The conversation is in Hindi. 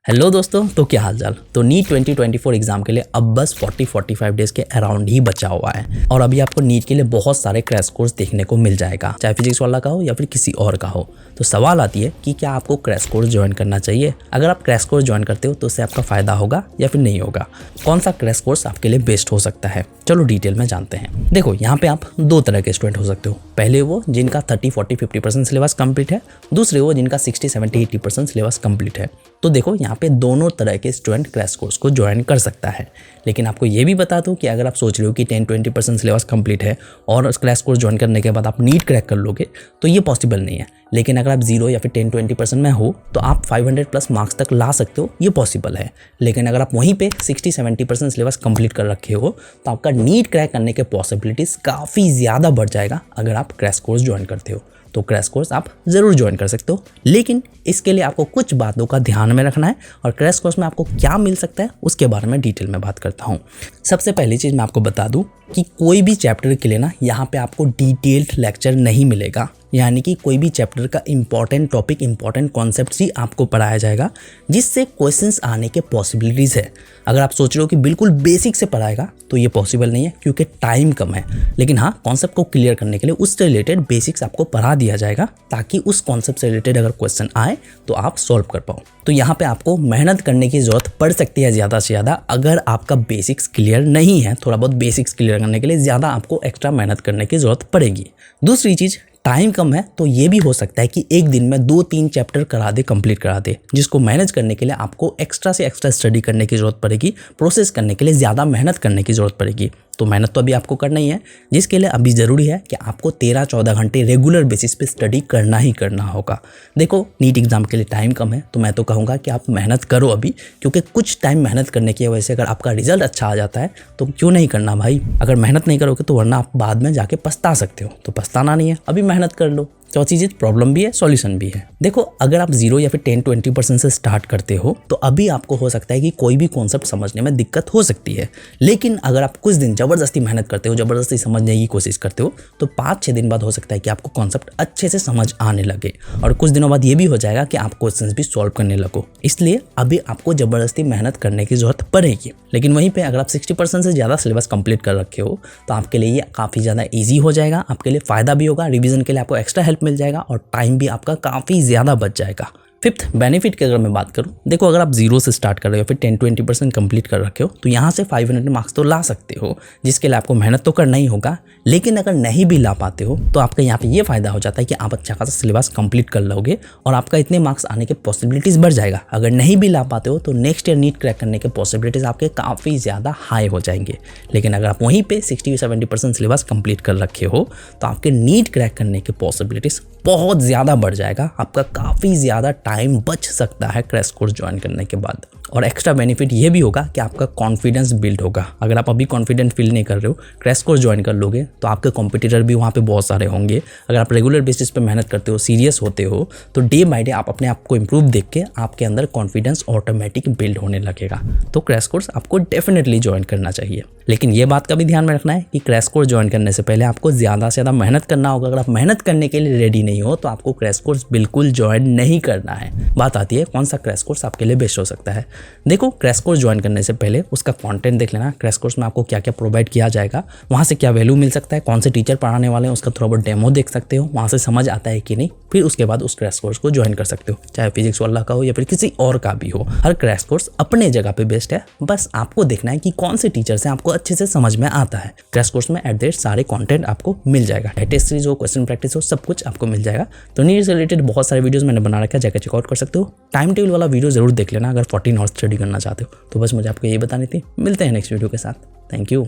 हेलो दोस्तों, तो क्या हाल चाल। तो नीट 2024 एग्जाम के लिए अब बस 40-45 डेज के अराउंड ही बचा हुआ है और अभी आपको नीट के लिए बहुत सारे क्रैश कोर्स देखने को मिल जाएगा, चाहे फिजिक्स वाला का हो या फिर किसी और का हो। तो सवाल आती है कि क्या आपको क्रैश कोर्स ज्वाइन करना चाहिए। अगर आप क्रैश कोर्स ज्वाइन करते हो तो उससे आपका फायदा होगा या फिर नहीं होगा, कौन सा क्रैश कोर्स आपके लिए बेस्ट हो सकता है, चलो डिटेल में जानते हैं। देखो, यहाँ पे आप दो तरह के स्टूडेंट हो सकते हो। पहले वो जिनका 30-40-50% सिलेबस कंप्लीट है, दूसरे वो जिनका 60-70-80% सिलेबस कंप्लीट है। तो देखो, यहाँ पे दोनों तरह के स्टूडेंट क्रैश कोर्स को ज्वाइन कर सकता है। लेकिन आपको ये भी बता दूं कि अगर आप सोच रहे हो कि 10-20% सिलेबस कंप्लीट है और उस क्रैश कोर्स ज्वाइन करने के बाद आप नीट क्रैक कर लोगे, तो ये पॉसिबल नहीं है। लेकिन अगर आप 0 या फिर 10-20% में हो तो आप 500+ मार्क्स तक ला सकते हो, ये पॉसिबल है। लेकिन अगर आप वहीं पे 60-70% सिलेबस कंप्लीट कर रखे हो तो आपका नीट क्रैक करने के पॉसिबिलिटीज़ काफ़ी ज़्यादा बढ़ जाएगा अगर आप क्रैश कोर्स ज्वाइन करते हो। तो क्रैश कोर्स आप ज़रूर ज्वाइन कर सकते हो, लेकिन इसके लिए आपको कुछ बातों का ध्यान में रखना है और क्रैश कोर्स में आपको क्या मिल सकता है उसके बारे में डिटेल में बात करता हूँ। सबसे पहली चीज़ मैं आपको बता दूँ कि कोई भी चैप्टर के लिए ना यहाँ पे आपको डिटेल्ड लेक्चर नहीं मिलेगा, यानी कि कोई भी चैप्टर का इंपॉर्टेंट टॉपिक, इंपॉर्टेंट कॉन्सेप्ट ही आपको पढ़ाया जाएगा जिससे क्वेश्चंस आने के पॉसिबिलिटीज़ है। अगर आप सोच रहे हो कि बिल्कुल बेसिक से पढ़ाएगा तो ये पॉसिबल नहीं है, क्योंकि टाइम कम है। लेकिन हाँ, कॉन्सेप्ट को क्लियर करने के लिए उससे रिलेटेड बेसिक्स आपको पढ़ा दिया जाएगा ताकि उस कॉन्सेप्ट से रिलेटेड अगर क्वेश्चन आए तो आप सॉल्व कर पाओ। तो यहाँ पे आपको मेहनत करने की ज़रूरत पड़ सकती है ज़्यादा से ज़्यादा, अगर आपका बेसिक्स क्लियर नहीं है। थोड़ा बहुत बेसिक्स क्लियर करने के लिए ज़्यादा आपको एक्स्ट्रा मेहनत करने की ज़रूरत पड़ेगी। दूसरी चीज़, टाइम कम है तो ये भी हो सकता है कि एक दिन में 2-3 चैप्टर कंप्लीट करा दे, जिसको मैनेज करने के लिए आपको एक्स्ट्रा से एक्स्ट्रा स्टडी करने की ज़रूरत पड़ेगी, प्रोसेस करने के लिए ज़्यादा मेहनत करने की ज़रूरत पड़ेगी। तो मेहनत तो अभी आपको करना ही है, जिसके लिए अभी ज़रूरी है कि आपको 13-14 घंटे रेगुलर बेसिस पे स्टडी करना ही करना होगा। देखो, नीट एग्ज़ाम के लिए टाइम कम है तो मैं तो कहूँगा कि आप मेहनत करो अभी, क्योंकि कुछ टाइम मेहनत करने की वजह से अगर आपका रिजल्ट अच्छा आ जाता है तो क्यों नहीं करना भाई। अगर मेहनत नहीं करोगे तो वरना आप बाद में जाके पछता सकते हो, तो पछताना नहीं है, अभी मेहनत कर लो। चौथी चीज़, प्रॉब्लम भी है, सॉल्यूशन भी है। देखो, अगर आप 0 या फिर 10-20% से स्टार्ट करते हो तो अभी आपको हो सकता है कि कोई भी कॉन्सेप्ट समझने में दिक्कत हो सकती है। लेकिन अगर आप कुछ दिन ज़बरदस्ती मेहनत करते हो, ज़बरदस्ती समझने की कोशिश करते हो, तो 5-6 दिन बाद हो सकता है कि आपको कॉन्सेप्ट अच्छे से समझ आने लगे और कुछ दिनों बाद ये भी हो जाएगा कि आप क्वेश्चंस भी सॉल्व करने लगो। इसलिए अभी आपको ज़बरदस्ती मेहनत करने की ज़रूरत पड़ेगी। लेकिन वहीं पर अगर आप 60% से ज़्यादा सिलेबस कंप्लीट कर रखे हो तो आपके लिए ये काफ़ी ज़्यादा ईजी हो जाएगा, आपके लिए फ़ायदा भी होगा, रिविजन के लिए आपको एक्स्ट्रा हेल्प मिल जाएगा और टाइम भी आपका काफ़ी ज़्यादा बच जाएगा। फिफ्थ, बेनिफिट की अगर मैं बात करूं, देखो, अगर आप 0 से स्टार्ट कर रहे हो फिर 10-20% कंप्लीट कर रखे हो तो यहाँ से 500 मार्क्स तो ला सकते हो, जिसके लिए आपको मेहनत तो करना ही होगा। लेकिन अगर नहीं भी ला पाते हो तो आपका यहाँ पे ये फ़ायदा हो जाता है कि आप अच्छा खासा सिलेबस कंप्लीट कर लोगे और आपका इतने मार्क्स आने के पॉसिबिलिटीज़ बढ़ जाएगा। अगर नहीं भी ला पाते हो तो नेक्स्ट ईयर नीट क्रैक करने के पॉसिबिलिटीज़ आपके काफ़ी ज़्यादा हाई हो जाएंगे। लेकिन अगर आप वहीं पर 60-70% सिलेबस कंप्लीट कर रखे हो तो आपके नीट क्रैक करने के पॉसिबिलिटीज़ बहुत ज़्यादा बढ़ जाएगा, आपका काफ़ी ज़्यादा टाइम बच सकता है क्रैश कोर्स ज्वाइन करने के बाद। और एक्स्ट्रा बेनिफिट ये भी होगा कि आपका कॉन्फिडेंस बिल्ड होगा। अगर आप अभी कॉन्फिडेंट फील नहीं कर रहे हो, क्रैश कोर्स ज्वाइन कर लोगे तो आपके कॉम्पिटिटर भी वहाँ पे बहुत सारे होंगे। अगर आप रेगुलर बेसिस पे मेहनत करते हो, सीरियस होते हो, तो डे बाय डे आप अपने आप को इम्प्रूव देख के आपके अंदर कॉन्फिडेंस ऑटोमेटिक बिल्ड होने लगेगा। तो क्रैश कोर्स आपको डेफिनेटली ज्वाइन करना चाहिए। लेकिन ये बात का भी ध्यान में रखना है कि क्रैश कोर्स ज्वाइन करने से पहले आपको ज़्यादा से ज़्यादा मेहनत करना होगा। अगर आप मेहनत करने के लिए रेडी नहीं हो तो आपको क्रैश कोर्स बिल्कुल ज्वाइन नहीं करना है। बात आती है कौन सा क्रैश कोर्स आपके लिए बेस्ट हो सकता है। देखो, क्रैश कोर्स ज्वाइन करने से पहले उसका कंटेंट देख लेना, क्रैश कोर्स में आपको क्या क्या प्रोवाइड किया जाएगा, वहाँ से क्या वैल्यू मिल सकता है, कौन से टीचर पढ़ाने वाले हैं, उसका थोड़ा बहुत डेमो देख सकते हो, वहाँ से समझ आता है कि नहीं, फिर उसके बाद उस क्रैश कोर्स को ज्वाइन कर सकते हो, चाहे फिजिक्स वाला का हो या फिर किसी और का भी हो। हर क्रैश कोर्स अपने जगह पे बेस्ट है, बस आपको देखना है कि कौन से टीचर से आपको अच्छे से समझ में आता है। क्रैश कोर्स में एट डेट सारे कंटेंट आपको मिल जाएगा, टेस्ट सीरीज हो, क्वेश्चन प्रैक्टिस हो, सब कुछ आपको मिल जाएगा। तो नीट से रिलेटेड बहुत सारे वीडियोस मैंने बना रखा है, जाकर चेकआउट कर सकते हो। टाइम टेबल वाला वीडियो जरूर देख लेना अगर 14 आवर्स स्टडी करना चाहते हो। तो बस मुझे आपको यही बतानी थी। मिलते हैं नेक्स्ट वीडियो के साथ। Thank you.